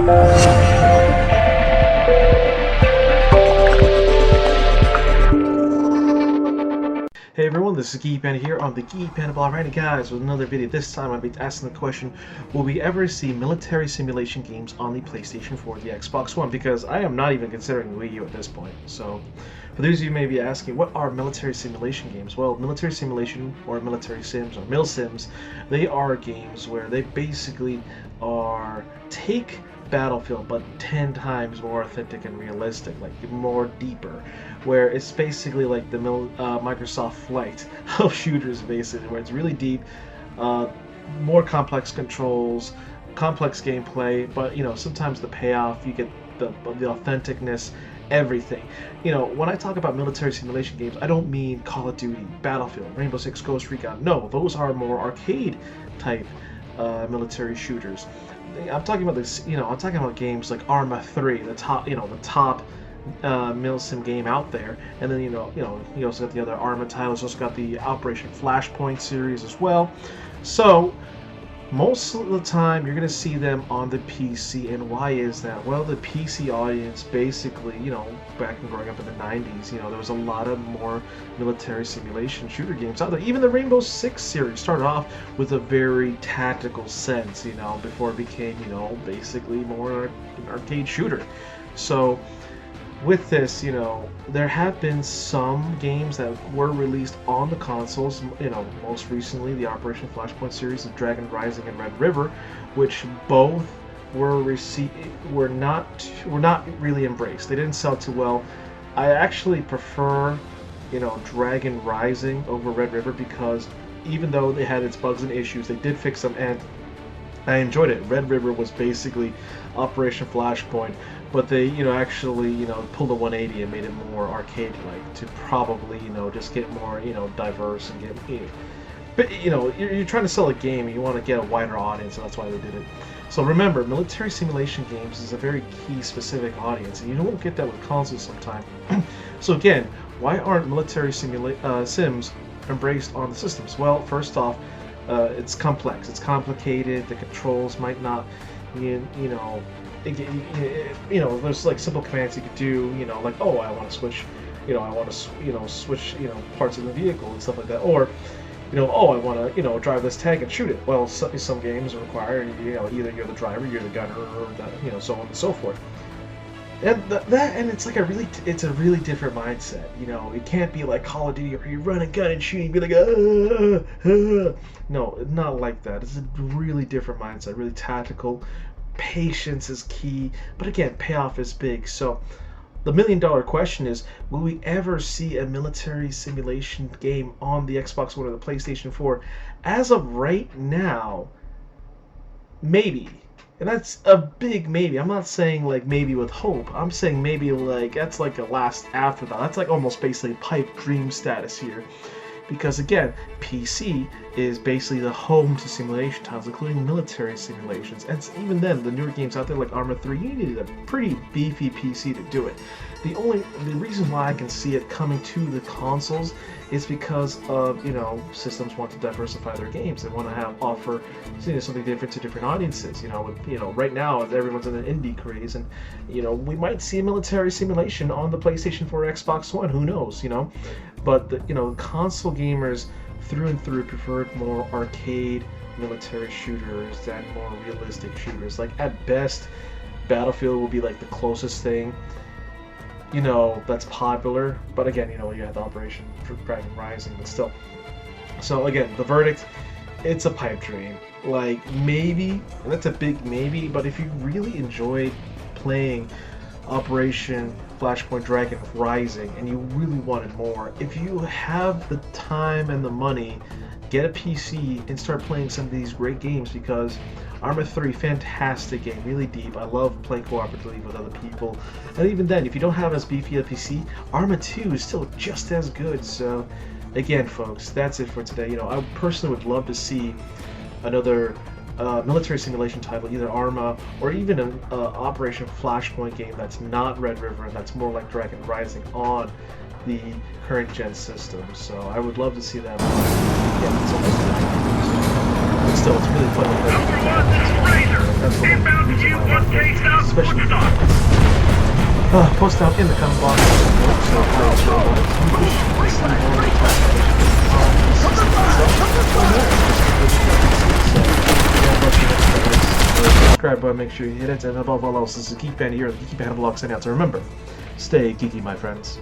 Hey everyone, this is Geek Panda here on the Geek Panda Blog. Alrighty guys, with another video. This time I'll be asking the question, will we ever see military simulation games on the PlayStation 4 or the Xbox One? Because I am not even considering Wii U at this point. So, for those of you who may be asking, what are military simulation games? Well, military simulation, or military sims, or mil sims, they are games where they basically take Battlefield, but 10 times more authentic and realistic, like more deeper, where it's basically like the Microsoft Flight of shooters, basically, where it's really deep, more complex controls, complex gameplay, but sometimes the payoff, you get the authenticness, everything. When I talk about military simulation games, I don't mean Call of Duty, Battlefield, Rainbow Six, Ghost Recon. No, those are more arcade type military shooters. I'm talking about this. I'm talking about games like Arma 3, the top milsim game out there, and then you also got the other Arma titles. Also got the Operation Flashpoint series as well. So most of the time you're gonna see them on the PC, and why is that? Well, the PC audience basically, back in growing up in the 90s, there was a lot of more military simulation shooter games out there. Even the Rainbow Six series started off with a very tactical sense, before it became, basically more an arcade shooter. So with this, there have been some games that were released on the consoles, most recently the Operation Flashpoint series of Dragon Rising and Red River, which both were not really embraced. They didn't sell too well. I actually prefer, Dragon Rising over Red River, because even though they had its bugs and issues, they did fix them, and I enjoyed it. Red River was basically Operation Flashpoint, but they, actually, pulled a 180 and made it more arcade-like to probably, just get more, diverse and get, but you're trying to sell a game and you want to get a wider audience, and that's why they did it. So remember, military simulation games is a very key specific audience, and you won't get that with consoles sometime. So again, why aren't military sims embraced on the systems? Well, first off, it's complex, it's complicated, the controls might not, there's like simple commands you could do, like, oh, I want to switch, switch, parts of the vehicle and stuff like that, or, oh, I want to, drive this tank and shoot it. Well, some games require, either you're the driver, you're the gunner, or the, so on and so forth. And and it's like it's a really different mindset. It can't be like Call of Duty where you run a gun and shoot and be like, no, not like that. It's a really different mindset, really tactical. Patience is key, but again, payoff is big. So the $1,000,000 question is, will we ever see a military simulation game on the Xbox One or the PlayStation 4? As of right now, maybe. And that's a big maybe. I'm not saying like maybe with hope. I'm saying maybe like that's like a last afterthought. That's like almost basically pipe dream status here. Because again, PC is basically the home to simulation titles, including military simulations. And even then, the newer games out there like Arma 3, you needed a pretty beefy PC to do it. The reason why I can see it coming to the consoles is because of, systems want to diversify their games. They want to offer something different to different audiences. Right now everyone's in an indie craze, and we might see a military simulation on the PlayStation 4 or Xbox One. Who knows? But the console gamers through and through preferred more arcade military shooters than more realistic shooters. Like at best, Battlefield will be like the closest thing that's popular, but again, you have the Operation Dragon Rising, but still. So again, the verdict, it's a pipe dream. Like maybe, and that's a big maybe, but if you really enjoyed playing Operation Flashpoint Dragon Rising and you really wanted more, if you have the time and the money, get a PC and start playing some of these great games, because Arma 3, fantastic game, really deep. I love playing cooperatively with other people. And even then, if you don't have as beefy a PC, Arma 2 is still just as good. So again, folks, that's it for today. I personally would love to see another military simulation title, either Arma or even an Operation Flashpoint game that's not Red River and that's more like Dragon Rising on the current gen system. So I would love to see that. Yeah, that's all. But still, it's really fun to play. That's one of the reasons why I like it, especially post down in the comment box. Subscribe button, make sure you hit it, and above all else, this is a geek fan here, the Geeky Fan Vlogs, and out to remember, stay geeky, my friends.